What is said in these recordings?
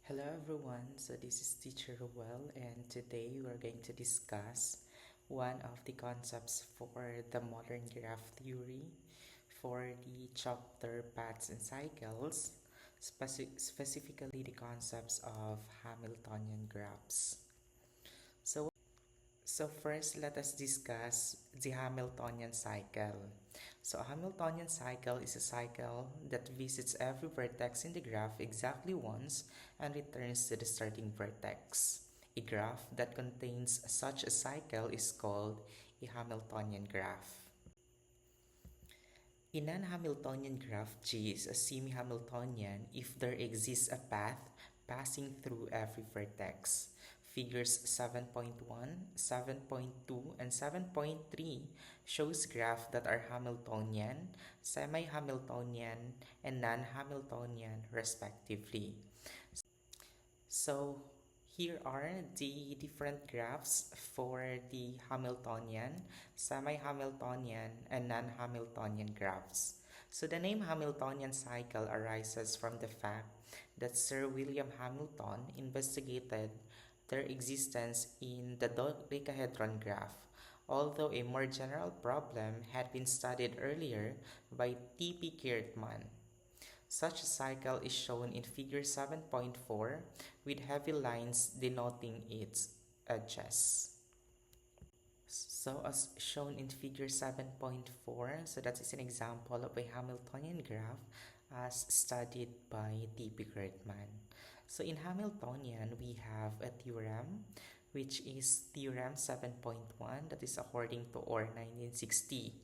Hello everyone, so this is Teacher Ruel and today we are going to discuss one of the concepts for the modern graph theory for the chapter Paths and Cycles, specifically the concepts of Hamiltonian graphs. So, so first let us discuss the Hamiltonian cycle. So a Hamiltonian cycle is a cycle that visits every vertex in the graph exactly once and returns to the starting vertex. A graph that contains such a cycle is called a Hamiltonian graph. A non-Hamiltonian graph G is a semi-Hamiltonian if there exists a path passing through every vertex. Figures 7.1, 7.2, and 7.3 shows graphs that are Hamiltonian, semi-Hamiltonian, and non-Hamiltonian respectively. So here are the different graphs for the Hamiltonian, semi-Hamiltonian, and non-Hamiltonian graphs. So the name Hamiltonian cycle arises from the fact that Sir William Hamilton investigated their existence in the dodecahedron graph, although a more general problem had been studied earlier by T.P. Kirtman. Such a cycle is shown in figure 7.4 with heavy lines denoting its edges. So as shown in figure 7.4, so that is an example of a Hamiltonian graph as studied by T.P. Kirtman. So in Hamiltonian, we have a theorem which is theorem 7.1 that is according to Orr 1960.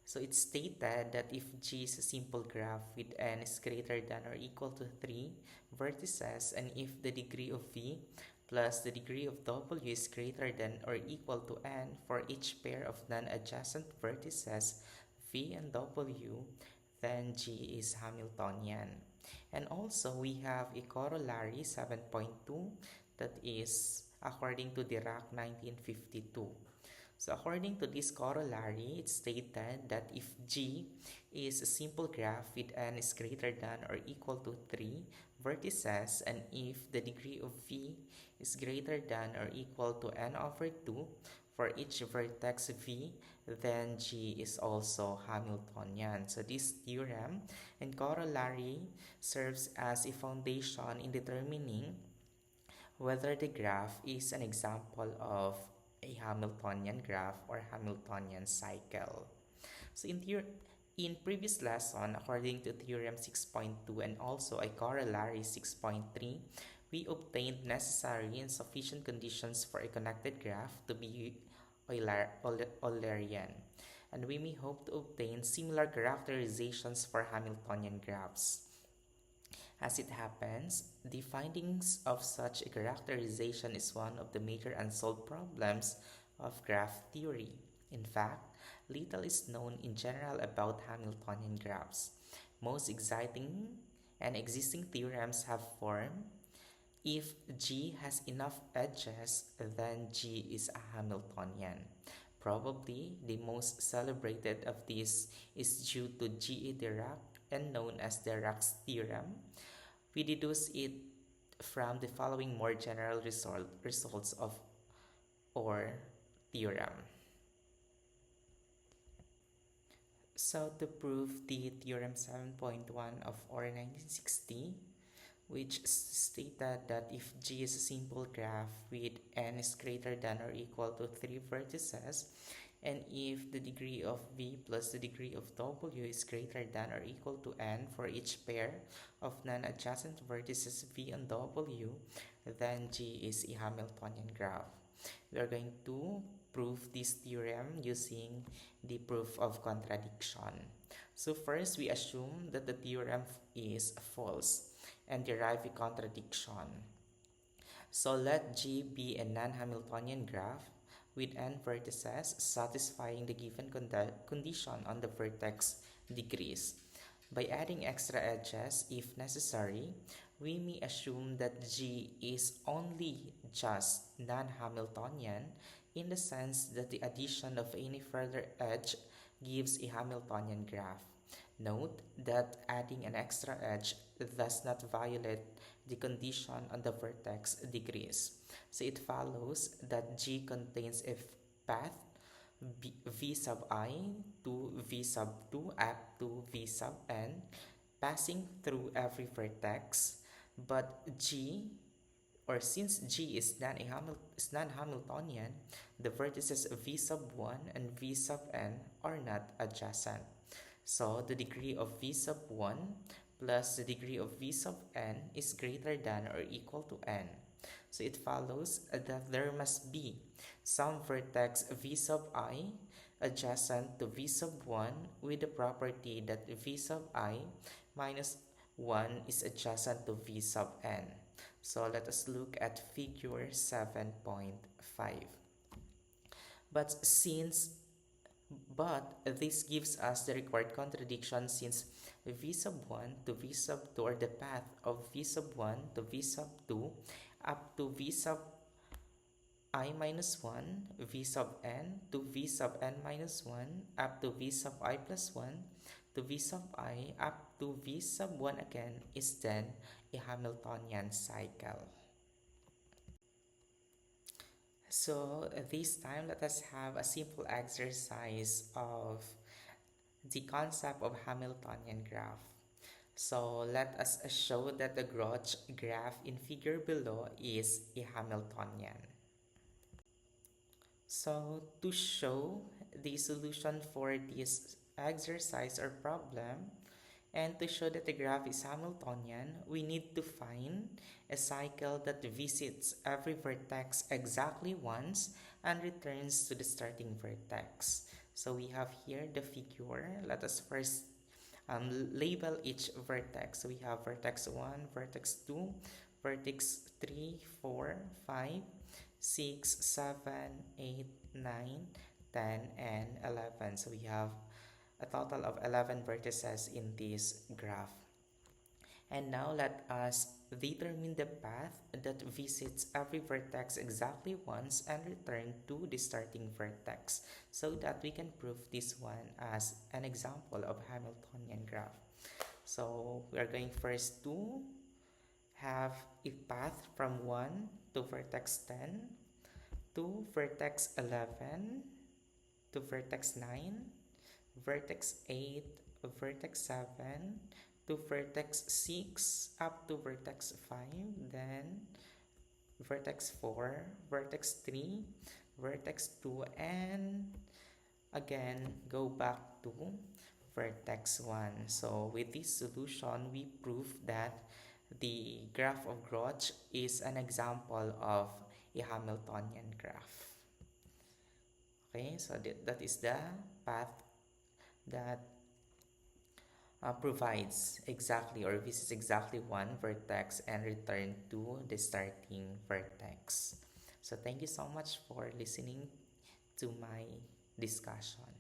So it's stated that if G is a simple graph with n is greater than or equal to 3 vertices, and if the degree of V plus the degree of W is greater than or equal to n for each pair of non-adjacent vertices V and W, then G is Hamiltonian. And also we have a corollary 7.2 that is according to Dirac 1952. So according to this corollary, it's stated that if G is a simple graph with n is greater than or equal to 3 vertices, and if the degree of V is greater than or equal to n over 2 for each vertex V, then G is also Hamiltonian. So this theorem and corollary serves as a foundation in determining whether the graph is an example of a Hamiltonian graph or Hamiltonian cycle. So in previous lesson, according to theorem 6.2 and also a corollary 6.3, we obtained necessary and sufficient conditions for a connected graph to be Eulerian. And we may hope to obtain similar characterizations for Hamiltonian graphs. As it happens, the findings of such a characterization is one of the major unsolved problems of graph theory. In fact, little is known in general about Hamiltonian graphs. Most exciting and existing theorems have formed. If G has enough edges, then G is a Hamiltonian. Probably the most celebrated of these is due to G. E. Dirac and known as Dirac's theorem. We deduce it from the following more general results of Orr theorem. So to prove the theorem 7.1 of Orr 1960, which stated that if G is a simple graph with n is greater than or equal to 3 vertices, and if the degree of V plus the degree of W is greater than or equal to n for each pair of non-adjacent vertices V and W, then G is a Hamiltonian graph. We are going to prove this theorem using the proof of contradiction. So first, we assume that the theorem is false and derive a contradiction. So let G be a non-Hamiltonian graph with n vertices satisfying the given condition on the vertex degrees. By adding extra edges, if necessary, we may assume that G is only just non-Hamiltonian in the sense that the addition of any further edge gives a Hamiltonian graph. Note that adding an extra edge does not violate the condition on the vertex degrees. So it follows that G contains a path v sub I to v sub 2 up to v sub n passing through every vertex, but G, or since G is non-Hamiltonian, the vertices v sub 1 and v sub n are not adjacent. So the degree of v sub 1 plus the degree of v sub n is greater than or equal to n. So it follows that there must be some vertex v sub I adjacent to v sub 1 with the property that v sub I minus 1 is adjacent to v sub n. So let us look at figure 7.5. But this gives us the required contradiction, since v sub 1 to v sub 2, or the path of v sub 1 to v sub 2 up to v sub I minus 1, v sub n to v sub n minus 1, up to v sub I plus 1, to v sub I, up to v sub 1 again, is then a Hamiltonian cycle. So this time, let us have a simple exercise of the concept of Hamiltonian graph. So let us show that the Groch graph in figure below is a Hamiltonian. So to show the solution for this exercise or problem, and to show that the graph is Hamiltonian, we need to find a cycle that visits every vertex exactly once and returns to the starting vertex. So we have here the figure. Let us first label each vertex. So we have vertex 1, vertex 2, vertex 3, 4, 5, 6, 7, 8, 9, 10, and 11. So we have a total of 11 vertices in this graph. And now let us determine the path that visits every vertex exactly once and return to the starting vertex, so that we can prove this one as an example of Hamiltonian graph. So we are going first to have a path from 1 to vertex 10, to vertex 11, to vertex 9, vertex 8, vertex 7, to vertex 6, up to vertex 5, then vertex 4, vertex 3, vertex 2, and again go back to vertex 1. So with this solution, we prove that the graph of Groch is an example of a Hamiltonian graph. Okay, so that is the path that provides exactly or visits exactly one vertex and return to the starting vertex. So thank you so much for listening to my discussion.